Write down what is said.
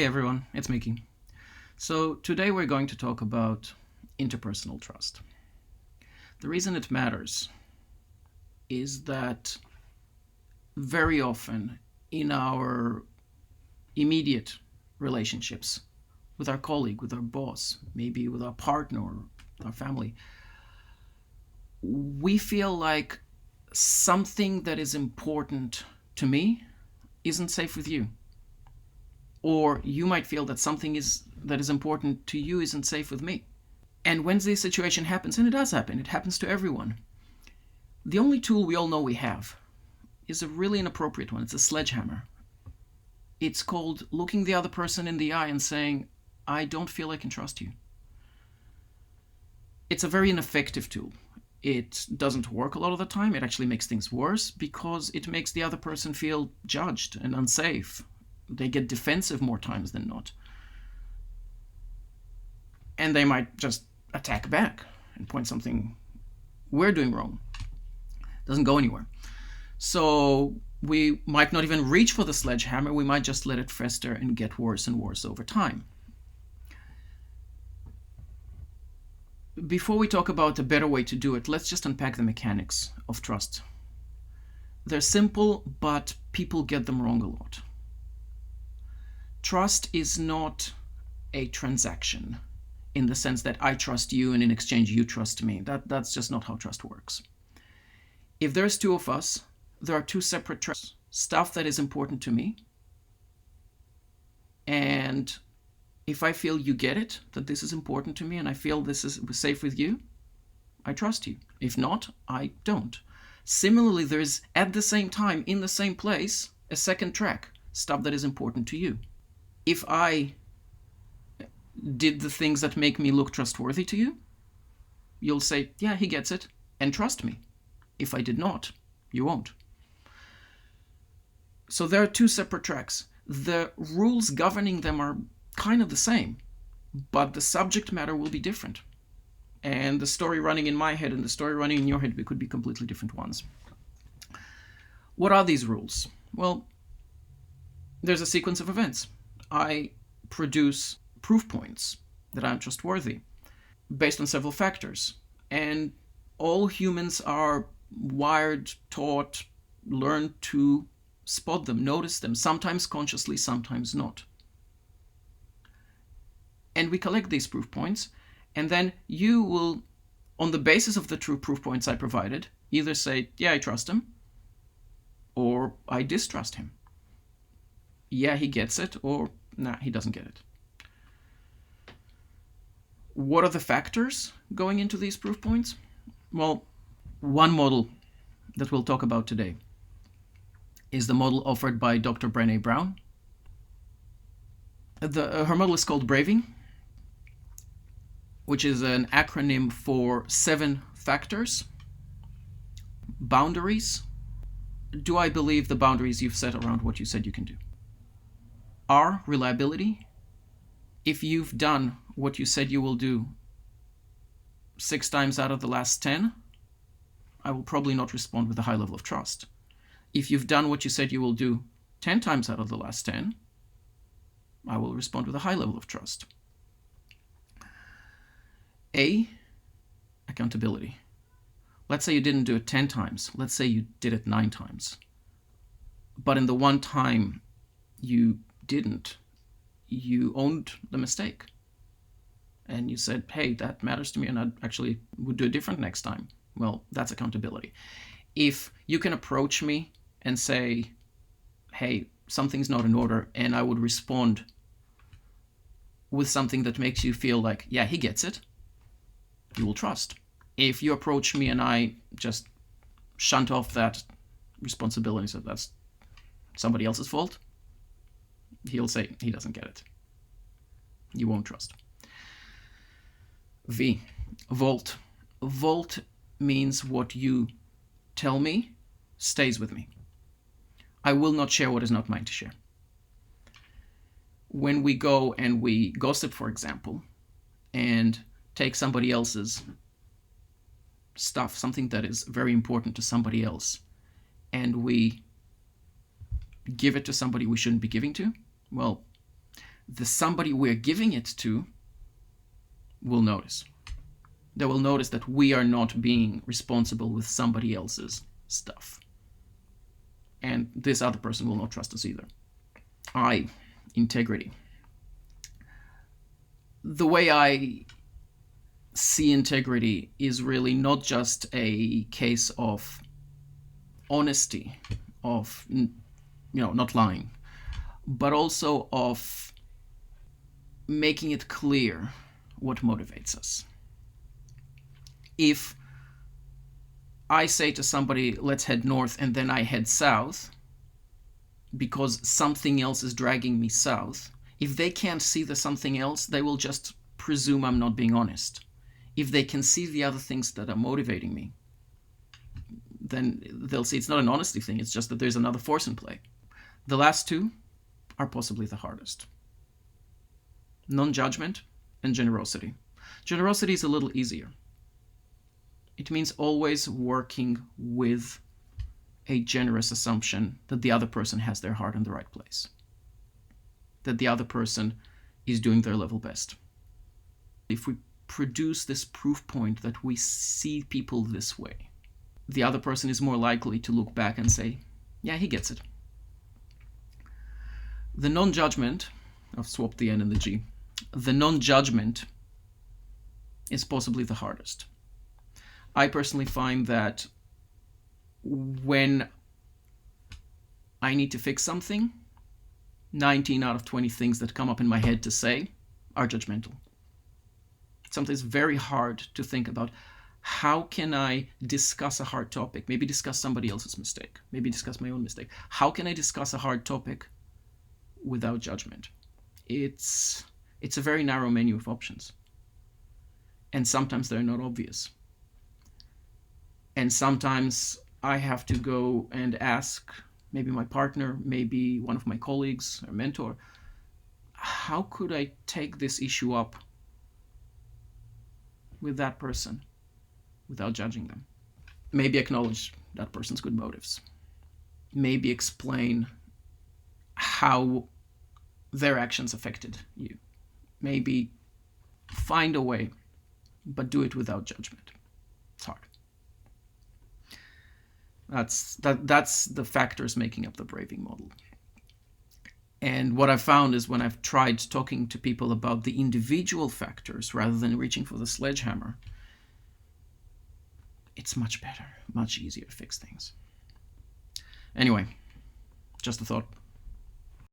Hey everyone, it's Mickey. So today we're going to talk about interpersonal trust. The reason it matters is that very often in our immediate relationships with our colleague, with our boss, maybe with our partner or our family, we feel like something that is important to me isn't safe with you. Or you might feel that something that is important to you isn't safe with me. And when this situation happens, and it does happen, it happens to everyone, the only tool we all know we have is a really inappropriate one. It's a sledgehammer. It's called looking the other person in the eye and saying, I don't feel I can trust you. It's a very ineffective tool. It doesn't work a lot of the time. It actually makes things worse because it makes the other person feel judged and unsafe. They get defensive more times than not. And they might just attack back and point something we're doing wrong. Doesn't go anywhere. So we might not even reach for the sledgehammer. We might just let it fester and get worse and worse over time. Before we talk about a better way to do it, let's just unpack the mechanics of trust. They're simple, but people get them wrong a lot. Trust is not a transaction in the sense that I trust you and in exchange you trust me. That's just not how trust works. If there's two of us, there are two separate trusts. Stuff that is important to me. And if I feel you get it, that this is important to me and I feel this is safe with you, I trust you. If not, I don't. Similarly, there is at the same time, in the same place, a second track, stuff that is important to you. If I did the things that make me look trustworthy to you, you'll say, yeah, he gets it, and trust me. If I did not, you won't. So there are two separate tracks. The rules governing them are kind of the same, but the subject matter will be different. And the story running in my head and the story running in your head could be completely different ones. What are these rules? Well, there's a sequence of events. I produce proof points that I'm trustworthy based on several factors. And all humans are wired, taught, learned to spot them, notice them, sometimes consciously, sometimes not. And we collect these proof points, and then you will, on the basis of the true proof points I provided, either say, yeah, I trust him, or I distrust him. Yeah, he gets it, or nah, he doesn't get it. What are the factors going into these proof points? Well, one model that we'll talk about today is the model offered by Dr. Brene Brown. Her model is called Braving, which is an acronym for 7 factors. Boundaries. Do I believe the boundaries you've set around what you said you can do? R, reliability. If you've done what you said you will do 6 times out of the last 10, I will probably not respond with a high level of trust. If you've done what you said you will do 10 times out of the last 10, I will respond with a high level of trust. A, accountability. Let's say you didn't do it 10 times. Let's say you did it 9 times. But in the one time you didn't, you owned the mistake. And you said, hey, that matters to me and I actually would do it different next time. Well, that's accountability. If you can approach me and say, hey, something's not in order, and I would respond with something that makes you feel like, yeah, he gets it, you will trust. If you approach me and I just shunt off that responsibility, so that's somebody else's fault, he'll say he doesn't get it. You won't trust. V, vault. Vault means what you tell me stays with me. I will not share what is not mine to share. When we go and we gossip, for example, and take somebody else's stuff, something that is very important to somebody else, and we give it to somebody we shouldn't be giving to, well, the somebody we're giving it to will notice. They will notice that we are not being responsible with somebody else's stuff. And this other person will not trust us either. Integrity. The way I see integrity is really not just a case of honesty, of not lying, but also of making it clear what motivates us. If I say to somebody, let's head north, and then I head south because something else is dragging me south, if they can't see the something else, they will just presume I'm not being honest. If they can see the other things that are motivating me, then they'll see it's not an honesty thing, it's just that there's another force in play. The last two are possibly the hardest. Non-judgment and generosity. Generosity is a little easier. It means always working with a generous assumption that the other person has their heart in the right place, that the other person is doing their level best. If we produce this proof point that we see people this way, the other person is more likely to look back and say, yeah, he gets it. The non-judgment, I've swapped the N and the G, the non-judgment is possibly the hardest. I personally find that when I need to fix something, 19 out of 20 things that come up in my head to say are judgmental. Sometimes very hard to think about, how can I discuss a hard topic? Maybe discuss somebody else's mistake. Maybe discuss my own mistake. How can I discuss a hard topic without judgment? It's a very narrow menu of options. And sometimes they're not obvious. And sometimes I have to go and ask maybe my partner, maybe one of my colleagues or mentor, how could I take this issue up with that person without judging them? Maybe acknowledge that person's good motives. Maybe explain how their actions affected you. Maybe find a way, but do it without judgment. It's hard. That's the factors making up the braving model. And what I've found is when I've tried talking to people about the individual factors rather than reaching for the sledgehammer, it's much better, much easier to fix things. Anyway, just a thought.